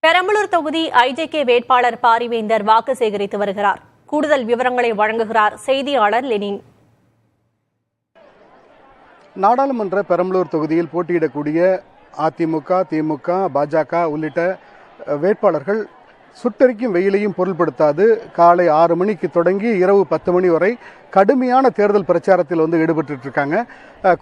பெரம்பலூர் தொகுதி ஐஜேகே வேட்பாளர் பாரிவேந்தர் வாக்கு சேகரித்து வருகிறார். கூடுதல் விவரங்களை வழங்குகிறார் செய்தியாளர் லெனின். நாடாளுமன்ற பெரம்பலூர் தொகுதியில் போட்டியிடக்கூடிய அதிமுக, திமுக, பாஜக உள்ளிட்ட வேட்பாளர்கள் சுட்டெரிக்கும் வெயிலையும் பொருள்படுத்தாது காலை 6 மணிக்கு தொடங்கி இரவு 10 மணி வரை கடுமையான தேர்தல் பிரச்சாரத்தில் ஈடுபட்டு இருக்காங்க.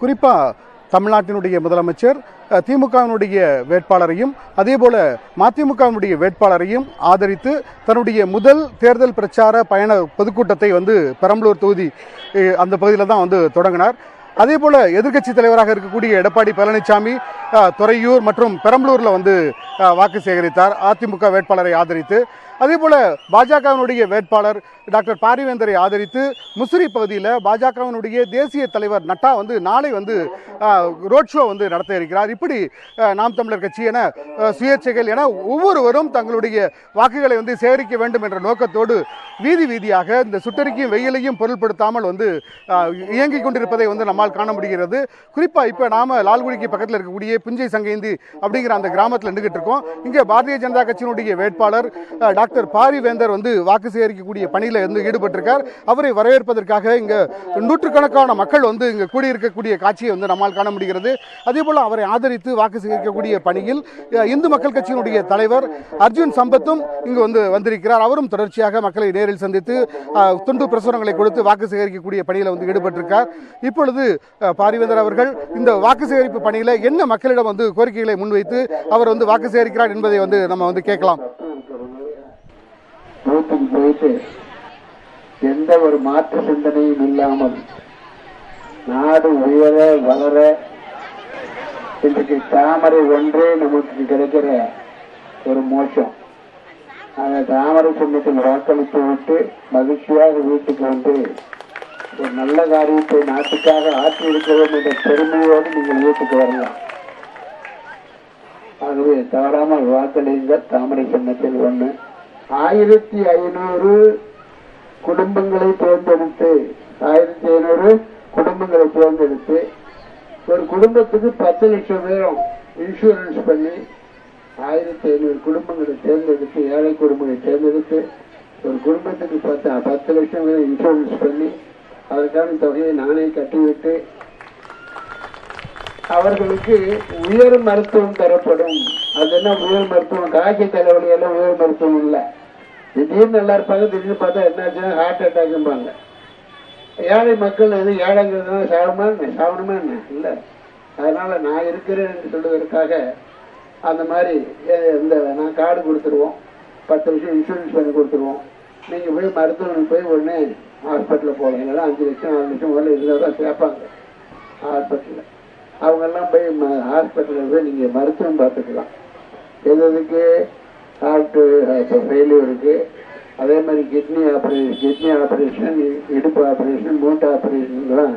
குறிப்பாக தமிழ்நாட்டினுடைய முதலமைச்சர் திமுகவினுடைய வேட்பாளரையும் அதேபோல மதிமுகவினுடைய வேட்பாளரையும் ஆதரித்து தன்னுடைய முதல் தேர்தல் பிரச்சார பயண பொதுக்கூட்டத்தை பெரம்பலூர் தொகுதி அந்த பகுதியில் தான் தொடங்கினார். அதேபோல எதிர்க்கட்சி தலைவராக இருக்கக்கூடிய எடப்பாடி பழனிசாமி துறையூர் மற்றும் பெரம்பலூரில் வாக்கு சேகரித்தார் அதிமுக வேட்பாளரை ஆதரித்து. அதேபோல பாஜகவினுடைய வேட்பாளர் டாக்டர் பாரிவேந்தரை ஆதரித்து முசிறி பகுதியில் பாஜகவினுடைய தேசிய தலைவர் நட்டா நாளை ரோட் ஷோ நடத்த இருக்கிறார். இப்படி நாம் தமிழர் கட்சி என சுயேட்சைகள் என ஒவ்வொருவரும் தங்களுடைய வாக்குகளை சேகரிக்க வேண்டும் என்ற நோக்கத்தோடு வீதி வீதியாக இந்த சுட்டெரிக்கும் வெயிலையும் பொருள்படுத்தாமல் இயங்கிக் கொண்டிருப்பதை நம்மால் காண முடிகிறது. குறிப்பாக இப்போ நாம லால்குடிக்கு பக்கத்தில் இருக்கக்கூடிய புஞ்சை சங்கைந்தி அப்படிங்கிற அந்த கிராமத்தில் நின்றுகிட்டு இருக்கோம். இங்கே பாரதிய ஜனதா கட்சியினுடைய வேட்பாளர் டாக்டர் பாரிவேந்தர் வாக்கு சேகரிக்கக்கூடிய பணியில் ஈடுபட்டிருக்கார். அவரை வரவேற்பதற்காக இங்க நூற்றுக்கணக்கான மக்கள் இங்க கூடியிருக்கக்கூடிய காட்சியை நம்மால் காண முடிகிறது. அதே போல அவரை ஆதரித்து வாக்கு சேகரிக்கக்கூடிய பணியில் இந்து மக்கள் கட்சியினுடைய தலைவர் அர்ஜுன் சம்பத்தும் இங்கு வந்திருக்கிறார். அவரும் தொடர்ச்சியாக மக்களை நேரில் சந்தித்து துண்டு பிரசுரங்களை கொடுத்து வாக்கு சேகரிக்கக்கூடிய பணியில் ஈடுபட்டிருக்கார். இப்பொழுது பாரிவேந்தர் அவர்கள் இந்த வாக்கு சேகரிப்பு பணியில் என்ன மக்களிடம் கோரிக்கைகளை முன்வைத்து அவர் வாக்கு சேகரிக்கிறார் என்பதை நம்ம கேட்கலாம். பூத்துக்கு போயிட்டு எந்த ஒரு மாற்று சிந்தனையும் இல்லாமல் நாடு உயர வளர இன்றைக்கு தாமரை ஒன்றே நமக்கு கிடைக்கிற ஒரு மோட்சம். அந்த தாமரை சின்னத்தில் வாக்களித்து விட்டு மகிழ்ச்சியாக வீட்டுக்கு ஒரு நல்ல காரியத்தை நாட்டுக்காக ஆற்றி இருக்கிறோம் என்ற பெருமையோடு நீங்கள் வீட்டுக்கு வரலாம். ஆகவே தவறாமல் வாக்களிங்க. தாமரை சின்னத்தில் 1500 குடும்பங்களை தேர்ந்தெடுத்து ஒரு குடும்பத்துக்கு 10 லட்சம் பேரும் இன்சூரன்ஸ் பண்ணி 1500 குடும்பங்களை தேர்ந்தெடுத்து, ஏழை குடும்பங்களை தேர்ந்தெடுத்து ஒரு குடும்பத்துக்கு 10 லட்சம் பேர் இன்சூரன்ஸ் பண்ணி அதற்கான தொகையை நானே கட்டிவிட்டு அவர்களுக்கு உயர் மருத்துவம் தரப்படும். அது என்ன உயர் மருத்துவம்? காய்ச்சல் தலைவலி எல்லாம் உயர் மருத்துவம் இல்லை. திடீர்னு நல்லா இருப்பாங்க, திடீர்னு பார்த்தா என்னாச்சுன்னா ஹார்ட் அட்டாக்பாங்க. ஏழை மக்கள் ஏழைங்கிறதுனால சாகணுமா என்ன இல்லை. அதனால நான் இருக்கிறேன் என்று சொல்வதற்காக அந்த மாதிரி நான் கார்டு கொடுத்துருவோம், 10 லட்சம் இன்சூரன்ஸ் பண்ணி கொடுத்துருவோம். நீங்கள் போய் மருத்துவமனைக்கு போய் உடனே ஹாஸ்பிட்டலில் போகலாம். இல்லைன்னா 5 லட்சம் 4 லட்சம் முதல்ல இருந்தால் தான் சேர்ப்பாங்க ஹாஸ்பிட்டலில். அவங்கெல்லாம் போய் ஹாஸ்பிட்டலில் போய் நீங்கள் மருத்துவம் பார்த்துக்கலாம். எதுக்கு ஹார்ட்டு ஃபெயிலியருக்கு, அதே மாதிரி கிட்னி ஆப்ரேஷன், இடுப்பு ஆப்ரேஷன், மூட்டு ஆப்ரேஷன்லாம்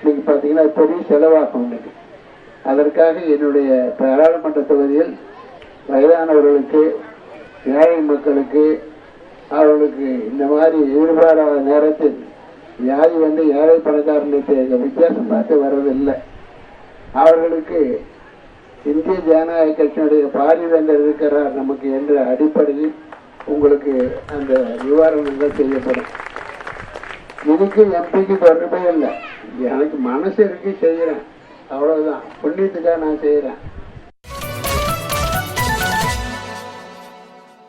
நீங்கள் பார்த்தீங்கன்னா பெரிய செலவாகும் இன்னைக்கு. அதற்காக என்னுடைய பாராளுமன்ற தொகுதியில் வயதானவர்களுக்கு, ஏழை மக்களுக்கு, அவர்களுக்கு இந்த மாதிரி எதிர்பாராத நேரத்தில் வியாதி ஏழை பணக்காரர்களுக்கு வித்தியாசம் பார்த்து வர்றதில்லை. அவர்களுக்கு இந்திய ஜனநாயக கட்சியினுடைய பாரிவேந்தர் இருக்கிறார் நமக்கு என்ற அடிப்படையில் உங்களுக்கு அந்த நிவாரணங்கள் செய்யப்படும். இதுக்கு எம்பிக்கு தொடர்பே இல்லை. எனக்கு மனசு இருக்கு, செய்கிறேன், அவ்வளவுதான். புண்ணியத்துக்காக நான் செய்கிறேன்.